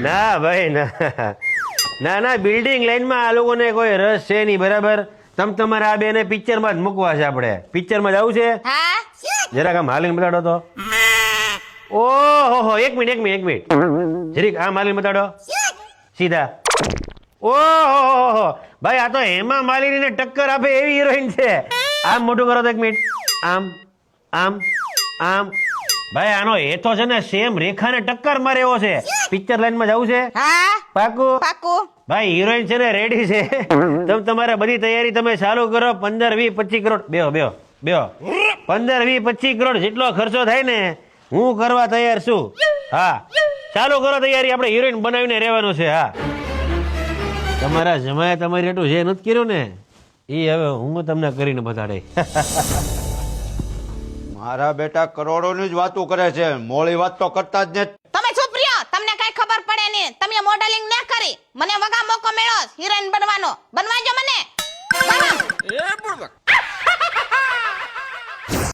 ના ભાઈ ના ના ના બિલ્ડિંગ લાઈનમાં આ લોકોને કોઈ રસ છે નહીં બરાબર. તમારે આ બેને પિક્ચરમાં જ મૂકવા છે. આપણે પિક્ચરમાં જવું છે. હા જરાક આમ હાલીને બતાડો તો. ઓહો એક મિનિટ જરીક આમ હાલીને બતાડો સીધા. ઓહો ભાઈ આ તો હેમા માલિનીને ટક્કર આપે એવી હિરોઈન છે. આમ મોટું કરો તો એક મિનિટ. આમ આમ આમ ભાઈ આનો હેતો છે ને સેમ રેખાને ટક્કર મારે એવો છે. પિક્ચર લાઈનમાં જવું છે. હા પાકું પાકું. ભાઈ હિરોઈન છે ને રેડી છે. તમારે બધી તૈયારી તમે ચાલુ કરો. 15, 20, 25 કરોડ બેહો 15, 20, 25 કરોડ જેટલો ખર્ચો થાય ને હું કરવા તૈયાર છું. હા ચાલુ કરો તૈયારી. આપણે હિરોઈન બનાવીને રહેવાનું છે. હા તમારા જમાએ તમારી એટલું જે નથી કર્યું ને એ હવે હું તમને કરીને બતાડે. મારા બેટા કરોડોની જ વાતો કરે છે, મોળી વાત તો કરતા જ નથી. તમે ચૂપ રહ્યો, તમને કઈ ખબર પડે નહીં. તમે મોડેલિંગ ના કરી, મને વગા મોકો મળ્યો હિરોઈન બનવાનો. બનવાજો મને.